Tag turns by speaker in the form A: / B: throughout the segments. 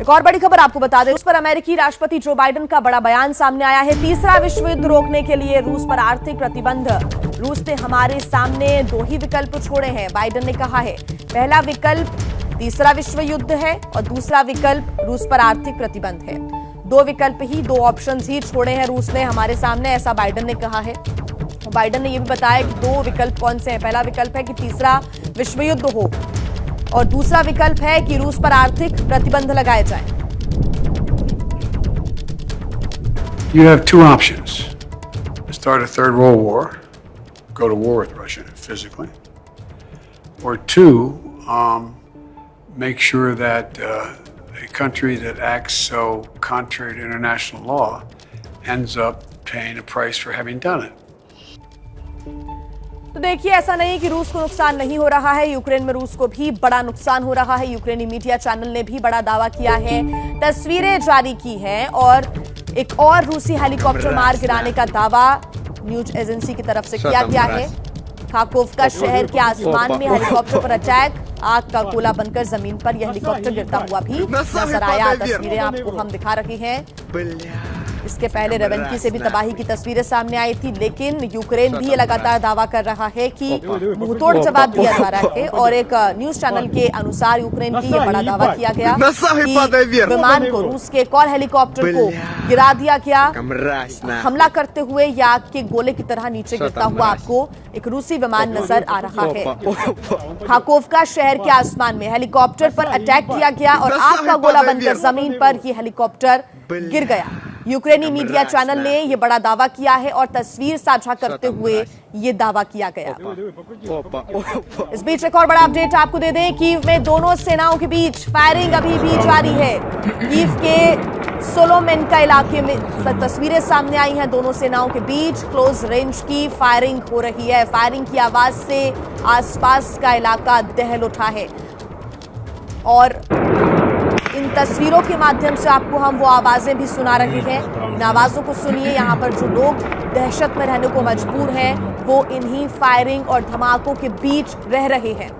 A: एक और बड़ी खबर आपको बता दें, उस पर अमेरिकी राष्ट्रपति जो बाइडेन का बड़ा बयान सामने आया है। तीसरा विश्व युद्ध रोकने के लिए रूस पर आर्थिक प्रतिबंध। रूस ने हमारे सामने दो ही विकल्प छोड़े हैं, बाइडेन ने कहा है। पहला विकल्प तीसरा विश्व युद्ध है और दूसरा विकल्प रूस पर आर्थिक प्रतिबंध है। दो विकल्प ही, दो ऑप्शंस ही छोड़े हैं रूस ने हमारे सामने, ऐसा बाइडेन ने कहा है। बाइडेन ने यह भी बताया कि दो विकल्प कौन से हैं। पहला विकल्प है कि तीसरा विश्व युद्ध हो और दूसरा विकल्प है कि रूस पर आर्थिक प्रतिबंध लगाए जाएं।
B: You have two options: start a third world war, go to war with Russia physically, or two, make sure that a country that acts so contrary to international law ends up paying a price for having done it.
A: तो देखिए, ऐसा नहीं कि रूस को नुकसान नहीं हो रहा है, यूक्रेन में रूस को भी बड़ा नुकसान हो रहा है। यूक्रेनी मीडिया चैनल ने भी बड़ा दावा किया है, तस्वीरें जारी की हैं और एक और रूसी हेलीकॉप्टर मार गिराने का दावा न्यूज एजेंसी की तरफ से किया गया है। खार्कोव शहर के आसमान में हेलीकॉप्टर पर अटैक, आग का गोला बनकर जमीन पर यह हेलीकॉप्टर गिरता हुआ भी नजर आया। तस्वीरें आपको हम दिखा रहे हैं। इसके पहले रेवेनकी से भी तबाही की तस्वीरें सामने आई थी, लेकिन यूक्रेन भी ये लगातार दावा कर रहा है कि मुंहतोड़ जवाब दिया जा रहा है। और एक न्यूज चैनल के अनुसार यूक्रेन की ये बड़ा दावा किया गया कि विमान को, रूस के एक और हेलीकॉप्टर को गिरा दिया गया। हमला करते हुए या आग के गोले की तरह नीचे गिरता हुआ आपको एक रूसी विमान नजर आ रहा है। खार्कोव शहर के आसमान में हेलीकॉप्टर पर अटैक किया गया और आग का गोला बनकर जमीन पर ये हेलीकॉप्टर गिर गया। यूक्रेनी मीडिया चैनल ने यह बड़ा दावा किया है और तस्वीर साझा करते हुए ये दावा किया गया। इस बीच एक और बड़ा अपडेट आपको दे दें, कीव में दोनों सेनाओं के बीच फायरिंग अभी भी जारी है। कीव के सोलोमेनका इलाके में तस्वीरें सामने आई हैं, दोनों सेनाओं के बीच क्लोज रेंज की फायरिंग हो रही है। फायरिंग की आवाज से आसपास का इलाका दहल उठा है और इन तस्वीरों के माध्यम से आपको हम वो आवाजें भी सुना रहे हैं। इन आवाजों को सुनिए। यहाँ पर जो लोग दहशत में रहने को मजबूर हैं, वो इन्हीं फायरिंग और धमाकों के बीच रह रहे हैं।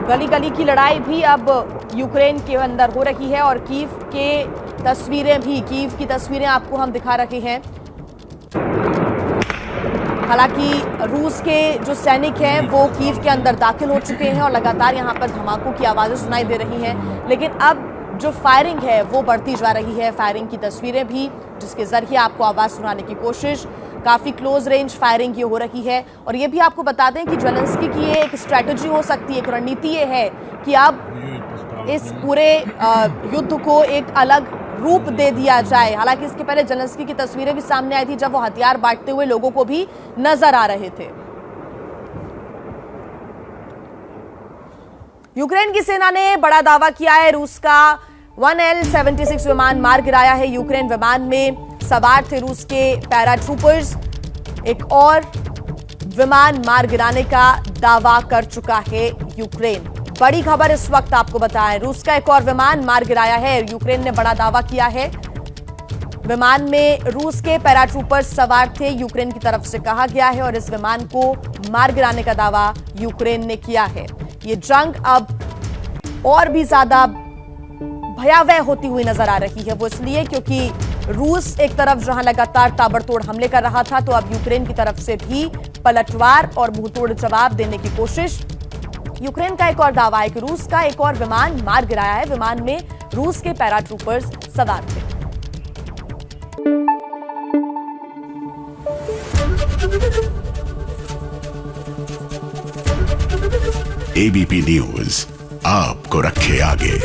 A: गली गली की लड़ाई भी अब यूक्रेन के अंदर हो रही है और कीव के तस्वीरें भी, कीव की तस्वीरें आपको हम दिखा रहे हैं। हालांकि रूस के जो सैनिक हैं वो कीव के अंदर दाखिल हो चुके हैं और लगातार यहां पर धमाकों की आवाजें सुनाई दे रही हैं, लेकिन अब जो फायरिंग है वो बढ़ती जा रही है। फायरिंग की तस्वीरें भी, जिसके जरिए आपको आवाज सुनाने की कोशिश, काफी क्लोज रेंज फायरिंग ये हो रही है। और ये भी आपको बता दें कि जेलेंस्की की ये एक स्ट्रैटेजी हो सकती है, एक रणनीति ये है कि अब इस पूरे युद्ध को एक अलग रूप दे दिया जाए। हालांकि इसके पहले जेलेंस्की की तस्वीरें भी सामने आई थी जब वो हथियार बांटते हुए लोगों को भी नजर आ रहे थे। यूक्रेन की सेना ने बड़ा दावा किया है, रूस का 1L-76 विमान मार गिराया है। यूक्रेन विमान में सवार थे रूस के पैराट्रूपर्स। एक और विमान मार गिराने का दावा कर चुका है यूक्रेन। बड़ी खबर इस वक्त आपको बताएं, रूस का एक और विमान मार गिराया है। यूक्रेन ने बड़ा दावा किया है। विमान में रूस के पैराट्रूपर्स सवार थे, यूक्रेन की तरफ से कहा गया है, और इस विमान को मार गिराने का दावा यूक्रेन ने किया है। ये जंग अब और भी ज्यादा भयावह होती हुई नजर आ रही है। वो इसलिए क्योंकि रूस एक तरफ जहां लगातार ताबड़तोड़ हमले कर रहा था, तो अब यूक्रेन की तरफ से भी पलटवार और मुंहतोड़ जवाब देने की कोशिश। यूक्रेन का एक और दावा है कि रूस का एक और विमान मार गिराया है। विमान में रूस के पैराट्रूपर्स सवार थे।
C: एबीपी न्यूज आपको रखे आगे।